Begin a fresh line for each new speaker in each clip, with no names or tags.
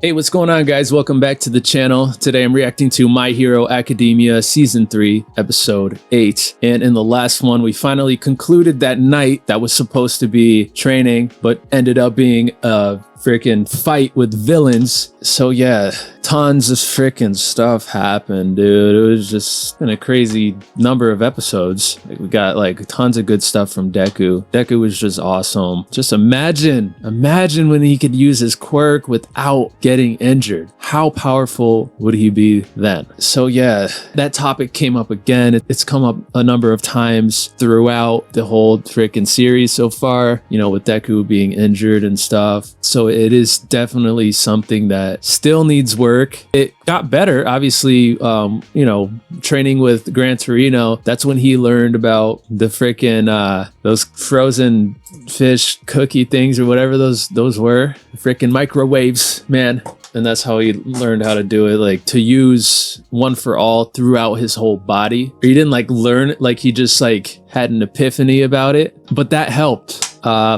Hey, what's going on, guys? Welcome back to the channel. Today I'm reacting to My Hero Academia Season 3, Episode 8. And in the last one, we finally concluded that night that was supposed to be training, but ended up being a freaking fight with villains. So yeah, tons of freaking stuff happened, dude. It was just been a crazy number of episodes. We got like tons of good stuff from Deku. Deku was just awesome. Just imagine when he could use his quirk without getting injured. How powerful would he be then? So yeah, that topic came up again. It's come up a number of times throughout the whole freaking series so far, you know, with Deku being injured and stuff. So it is definitely something that still needs work. It got better, obviously, you know, training with Gran Torino. That's when he learned about the freaking those frozen fish cookie things or whatever those were. Freaking microwaves, man. And that's how he learned how to do it, like to use one for all throughout his whole body. He didn't like learn it, like he just like had an epiphany about it, but that helped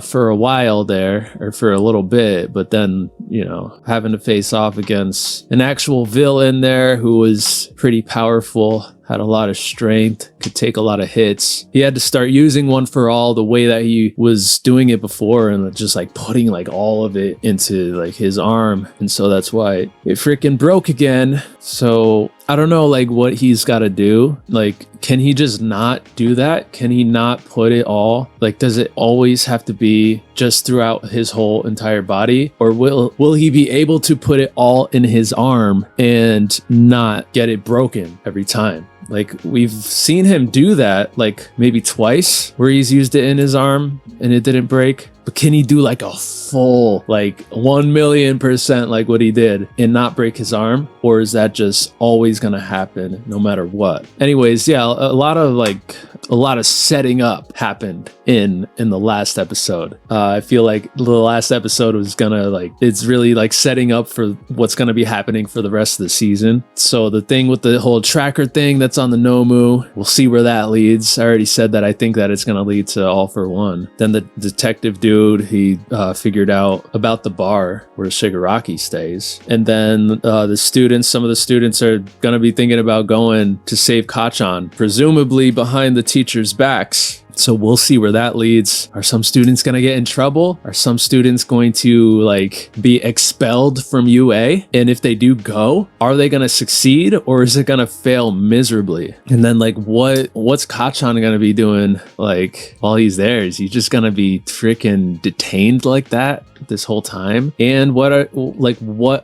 for a while there, or for a little bit. But then, you know, having to face off against an actual villain there who was pretty powerful, had a lot of strength, could take a lot of hits. He had to start using one for all the way that he was doing it before, and just like putting like all of it into like his arm. And so that's why it freaking broke again. So I don't know like what he's got to do. Like, can he just not do that? Can he not put it all? Like, does it always have to be just throughout his whole entire body? Or will he be able to put it all in his arm and not get it broken every time? Like, we've seen him do that like maybe twice where he's used it in his arm and it didn't break. But can he do like a full, like 1,000,000% like what he did and not break his arm? Or is that just always gonna happen no matter what? Anyways, yeah, a lot of setting up happened in the last episode. I feel like the last episode was gonna like, it's really like setting up for what's gonna be happening for the rest of the season. So the thing with the whole tracker thing that's on the Nomu, we'll see where that leads. I already said that I think that it's gonna lead to All for One. Then the detective dude, he figured out about the bar where Shigaraki stays. And then some of the students are gonna be thinking about going to save Kachan, presumably behind the teachers' backs. So we'll see where that leads. Are some students gonna get in trouble? Are some students going to like be expelled from UA? And if they do go, are they gonna succeed or is it gonna fail miserably? And then like what's Kachan gonna be doing like while he's there? Is he just gonna be freaking detained like that this whole time? And what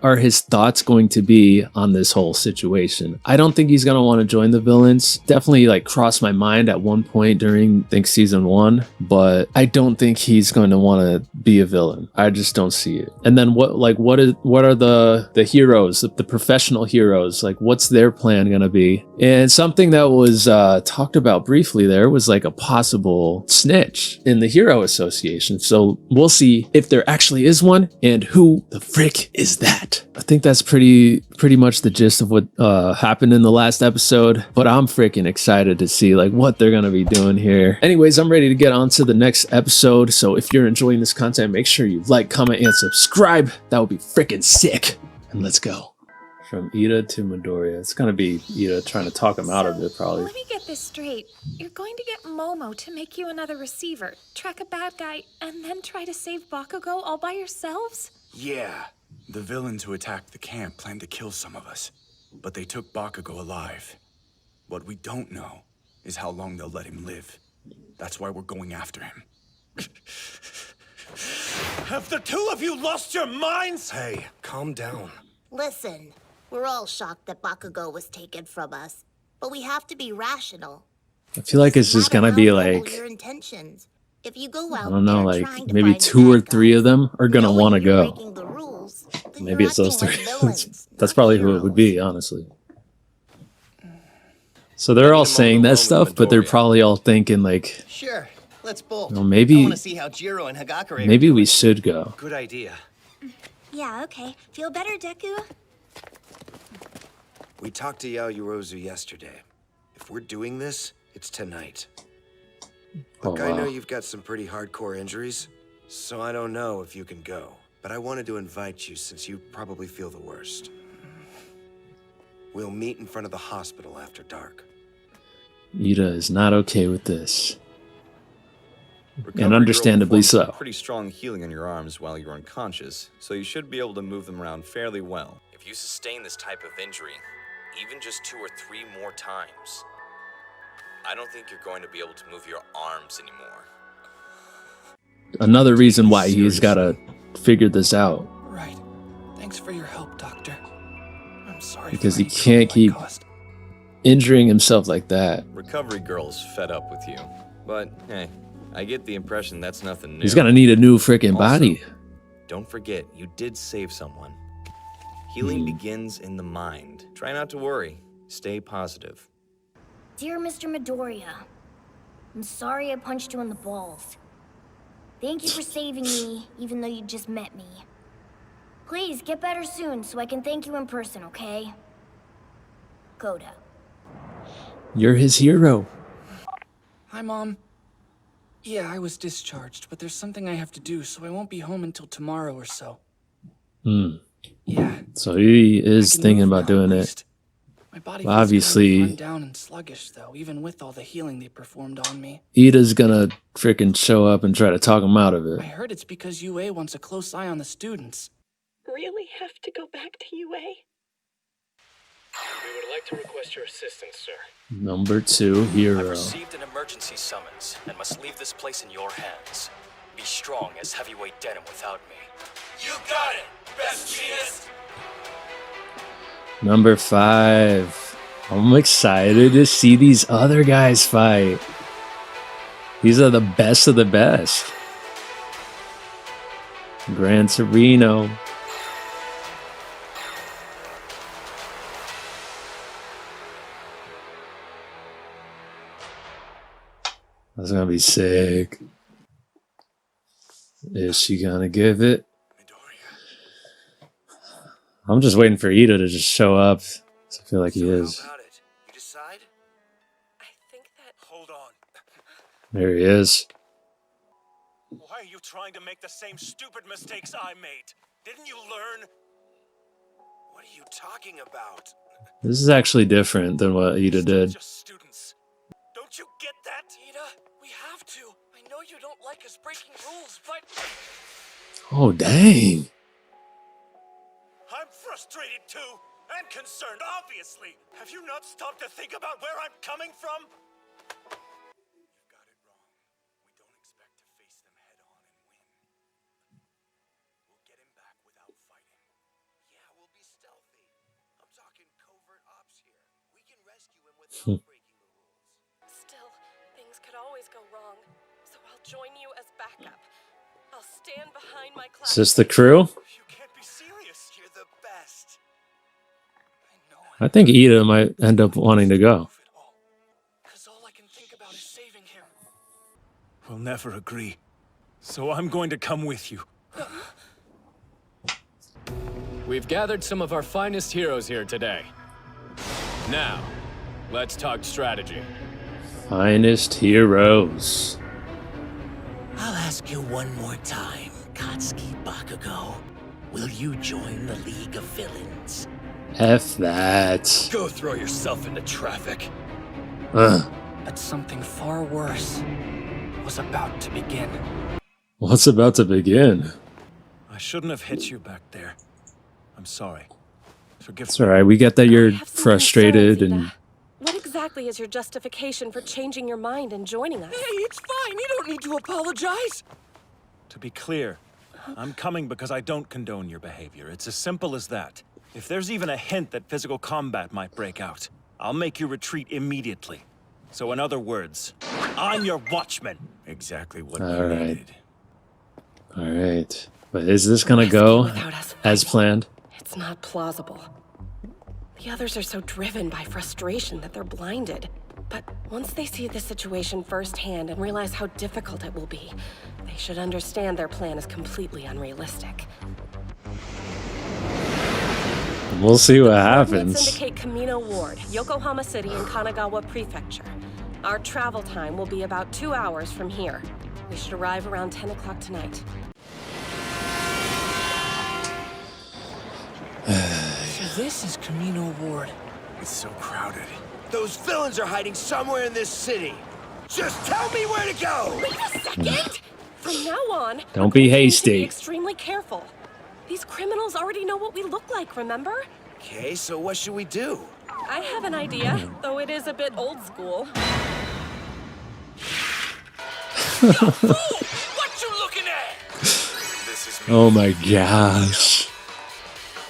are his thoughts going to be on this whole situation? I don't think he's gonna want to join the villains. Definitely like crossed my mind at one point during I think season 1, but I don't think he's going to want to be a villain. I just don't see it. And then what are the heroes, the professional heroes, like what's their plan gonna be? And something that was talked about briefly there was like a possible snitch in the Hero Association. So we'll see if there actually is one, and who the frick is that? I think that's pretty much the gist of what happened in the last episode, but I'm freaking excited to see like what they're gonna be doing here. Anyways, I'm ready to get on to the next episode, so if you're enjoying this content, make sure you like, comment, and subscribe. That would be freaking sick. And let's go. From Iida to Midoriya. It's gonna be Iida trying to talk him out of it, probably.
Let me get this straight. You're going to get Momo to make you another receiver, track a bad guy, and then try to save Bakugo all by yourselves?
Yeah. The villains who attacked the camp planned to kill some of us, but they took Bakugo alive. What we don't know is how long they'll let him live. That's why we're going after him.
Have the two of you lost your minds?
Hey, calm down.
Listen, we're all shocked that Bakugo was taken from us, but we have to be rational.
I feel like it's just gonna be like,
your intentions. If you go out
I don't know,
there
like
trying to
maybe
find
2 or
bad
3
guys,
of them are gonna
knowing
want to
you're
go.
breaking the rules, then
Maybe
you're
it's those
acting
3.
like villains,
That's
not
probably who it would be,
heroes.
honestly. So they're all saying that stuff, but they're probably all thinking like,
Sure, let's bolt.
well,
I
maybe
want to see how Jiro and Hagakure.
maybe we should go.
Good idea.
Yeah, okay. Feel better, Deku?
We talked to Yaoyorozu yesterday. If we're doing this, it's tonight.
Oh,
Look, I know
wow.
you've got some pretty hardcore injuries, so I don't know if you can go. but I wanted to invite you since you probably feel the worst. We'll meet in front of the hospital after dark.
Iida is not okay with this.
Recovery
And
girl
understandably
performed some
so.
Pretty strong healing on your arms while you were unconscious, so you should be able to move them around fairly well.
If you sustain this type of injury, even just 2 or 3 more times, I don't think you're going to be able to move your arms anymore.
Another reason why he's gotta figure this out.
Right. Thanks for your help, Doctor. I'm sorry
Because
for
he
any
can't
trouble I
keep
caused.
injuring himself like that.
Recovery girl's fed up with you. But, hey, I get the impression that's nothing new.
He's gonna need a new freaking body.
Don't forget, you did save someone. Healing begins in the mind. Try not to worry. Stay positive.
Dear Mr. Midoriya, I'm sorry I punched you in the balls. Thank you for saving me, even though you just met me. Please, get better soon so I can thank you in person, okay? Koda.
You're his hero.
Hi, Mom. Yeah, I was discharged, but there's something I have to do, so I won't be home until tomorrow or so. Yeah.
So he is
I can
thinking
move
about
now,
doing
at
it.
least. My body
Well,
feels
obviously-
kind of run down and sluggish, though, even with all the healing they performed on me.
Iida's gonna freaking show up and try to talk him out of
I
it.
heard it's because UA wants a close eye on the students.
Really have to go back to UA?
We would like to request your assistance, sir.
Number 2
I've
hero.
received an emergency summons and must leave this place in your hands. Be strong as heavyweight denim without me.
You got it, best genius!
Number 5. I'm excited to see these other guys fight. These are the best of the best. Gran Torino. That's gonna be sick. Is she gonna give it?
Midoriya.
I'm just waiting for Iida to just show up. I feel like he
So
is.
how about it? You decide?
I think that...
Hold on.
There he is.
Why are you trying to make the same stupid mistakes I made? Didn't you learn?
What are you talking about?
This is actually different than what Iida
Still
did.
just students. Don't you get that?
Iida, we have to. I know you don't like us breaking rules, but...
Oh, dang.
I'm frustrated too, and concerned, obviously. Have you not stopped to think about where I'm coming from? You've got it wrong. We don't expect to face them head on and win. We'll get him back without fighting.
Yeah, we'll be stealthy. I'm talking covert ops here. We can rescue him without breaking the rules.
Still, things could always go wrong. So I'll join you as backup. I'll stand behind my class.
Is this the crew?
You can't be serious.
You're the best.
I know.
I think Iida might end up wanting to go.
Because all I can think about is saving him.
We'll never agree. So I'm going to come with you.
We've gathered some of our finest heroes here today. Now, let's talk strategy.
Finest heroes.
I'll ask you one more time, Katsuki Bakugo. Will you join the League of Villains?
F that.
Go throw yourself into traffic.
Ugh.
But something far worse was about to begin.
What's about to begin?
I shouldn't have hit you back there. I'm sorry. Forgive
It's
me.
alright, we get that you're
I have some
frustrated
concerns,
and...
Iida. What exactly is your justification for changing your mind and joining us?
Hey, it's fine. You don't need to apologize.
To be clear, I'm coming because I don't condone your behavior. It's as simple as that. If there's even a hint that physical combat might break out, I'll make you retreat immediately. So in other words, I'm your watchman. Exactly what we
Alright.
needed.
Alright. But is this gonna go
Without us
as
fighting.
planned?
It's not plausible. The others are so driven by frustration that they're blinded. But once they see the situation firsthand and realize how difficult it will be, they should understand their plan is completely unrealistic.
We'll see what
Coordinates
happens.
indicate Kamino Ward, Yokohama City in Kanagawa Prefecture. Our travel time will be about 2 hours from here. We should arrive around 10 o'clock tonight.
this is Camino Ward.
It's so crowded.
Those villains are hiding somewhere in this city. Just tell me where to go!
Wait a second! From now on,
Don't be
we need to
hasty.
be extremely careful. These criminals already know what we look like, remember?
Okay, so what should we do?
I have an idea, though it is a bit old school.
What you looking at?
This is me.
Oh my gosh.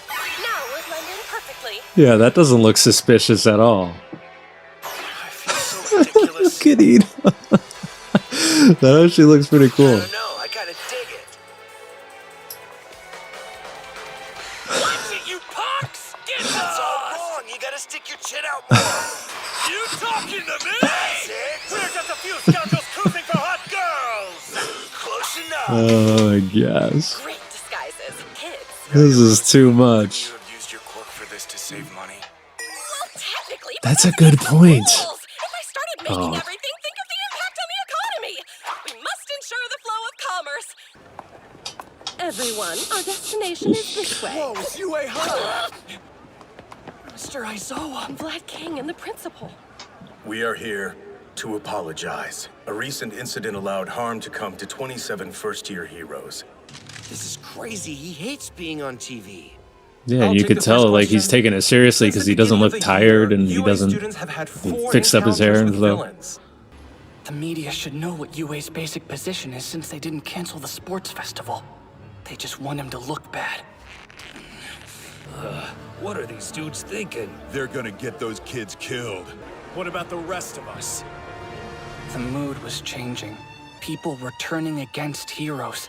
Now we're blending perfectly.
Yeah, that doesn't look suspicious at all.
I feel so ridiculous.
Look at Iida. That actually looks pretty
I
cool.
don't know, I gotta dig it. Watch it, you punks! That's all wrong, you gotta stick your chin out more.
You talking to me?
That's it.
We're just a few scoundrels cruising for hot girls!
Close enough.
Oh my gosh.
Great disguises, kids.
This is too much.
You have used your quirk for this to save money.
Well, technically, but
That's a
that's
good
against the
point.
rules. If I started making
Oh.
everything, think of the impact on the economy. We must ensure the flow of commerce. Everyone, our destination is this way.
Whoa, it's Yue Han.
Mr. Aizawa.
Vlad King and the principal.
We are here to apologize. A recent incident allowed harm to come to 27 first-year heroes.
This is crazy, he hates being on TV.
Yeah,
I'll
you
take
could
the
tell
first
like he's
question.
taking it seriously
Since
because
the
he doesn't
beginning
look
of the
tired
year,
and he
UA
doesn't
students have had 4
fixed up his hair and
encounters with
stuff.
villains.
The media should know what UA's basic position is since they didn't cancel the sports festival. They just want him to look bad.
What are these dudes thinking?
They're gonna get those kids killed. What about the rest of us?
The mood was changing. People were turning against heroes.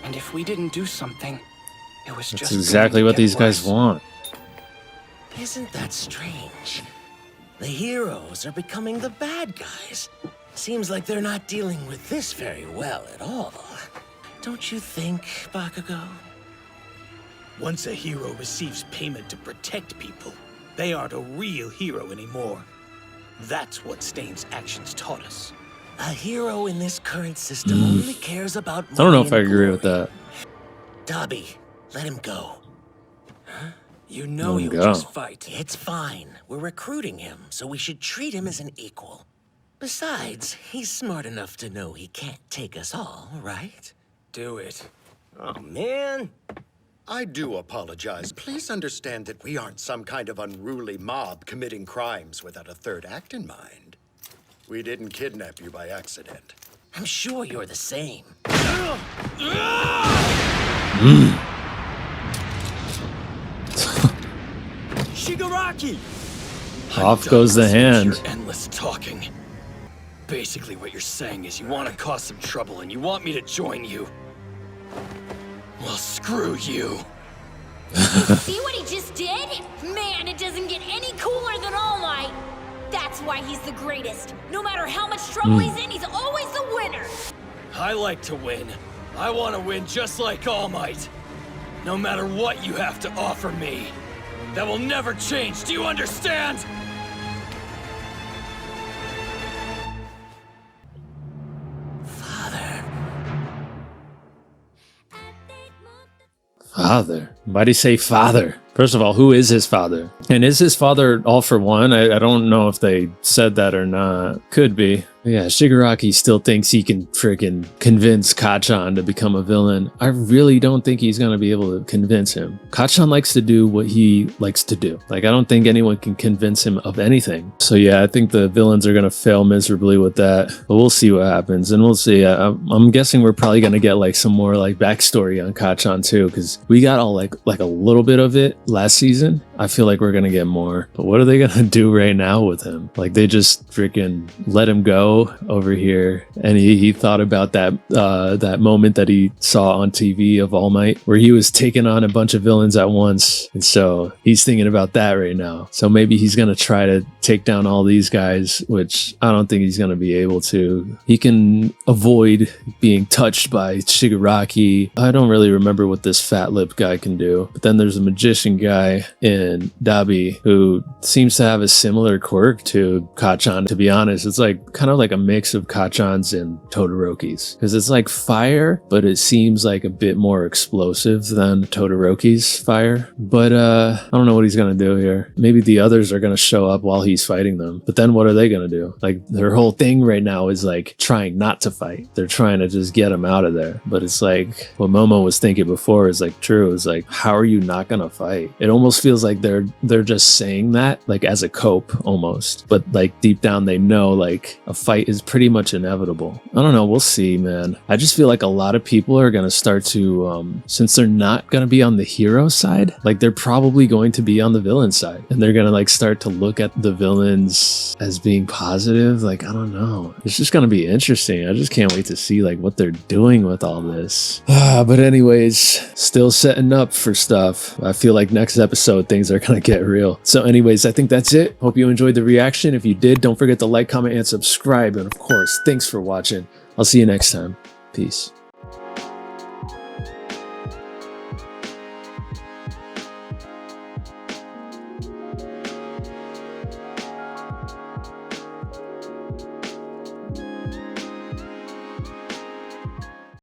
And if we didn't do something, it was
That's
just
exactly
going
what
to get
these guys
worse.
want.
Isn't that strange? The heroes are becoming the bad guys. Seems like they're not dealing with this very well at all. Don't you think, Bakugo?
Once a hero receives payment to protect people, they aren't a real hero anymore. That's what Stain's actions taught us.
A hero in this current system only cares about
I don't know
money
if I
and
agree with
glory.
that.
Dobby, let him go.
You know
Let him
he'll
go.
just fight.
It's fine. We're recruiting him, so we should treat him as an equal. Besides, he's smart enough to know he can't take us all, right?
Do it.
Oh, man. I do apologize. Please understand that we aren't some kind of unruly mob committing crimes without a third act in mind. We didn't kidnap you by accident.
I'm sure you're the same.
Shigaraki!
Off goes the hand.
Your endless talking. Basically, what you're saying is you want to cause some trouble and you want me to join you. Well, screw you.
See what he just did? Man, it doesn't get any cooler than All Might. That's why he's the greatest. No matter how much trouble he's in, he's always the winner.
I like to win. I want to win just like All Might. No matter what you have to offer me. That will never change, do you understand?
Father? Why'd he say father? First of all, who is his father? And is his father all for one? I don't know if they said that or not. Could be. But yeah, Shigaraki still thinks he can freaking convince Kacchan to become a villain. I really don't think he's going to be able to convince him. Kacchan likes to do what he likes to do. Like, I don't think anyone can convince him of anything. So yeah, I think the villains are going to fail miserably with that. But we'll see what happens. And we'll see. I'm guessing we're probably going to get like some more like backstory on Kacchan too, because we got all like a little bit of it last season. I feel like we're going to get more. But what are they going to do right now with him? Like, they just freaking let him go over here, and he thought about that moment that he saw on TV of All Might where he was taking on a bunch of villains at once, and so he's thinking about that right now. So maybe he's gonna try to take down all these guys, which I don't think he's gonna be able to. He can avoid being touched by Shigaraki. I don't really remember what this fat lip guy can do, but then there's a magician guy in and Dabi, who seems to have a similar quirk to Kacchan. To be honest, it's like kind of like a mix of Kacchan's and Todoroki's, because it's like fire, but it seems like a bit more explosive than Todoroki's fire. But I don't know what he's gonna do here. Maybe the others are gonna show up while he's fighting them, but then what are they gonna do? Like, their whole thing right now is like trying not to fight. They're trying to just get him out of there. But it's like what Momo was thinking before is like true. It's like, how are you not gonna fight? It almost feels like they're just saying that like as a cope almost, but like deep down they know like a fight is pretty much inevitable. I don't know, we'll see, man. I just feel like a lot of people are gonna start to since they're not gonna be on the hero side, like they're probably going to be on the villain side, and they're gonna like start to look at the villains as being positive. Like, I don't know, it's just gonna be interesting. I just can't wait to see like what they're doing with all this. But anyways, still setting up for stuff. I feel like next episode things are gonna get real. So anyways, I think that's it. Hope you enjoyed the reaction. If you did, don't forget to like, comment, and subscribe. And of course, thanks for watching. I'll see you next time. Peace.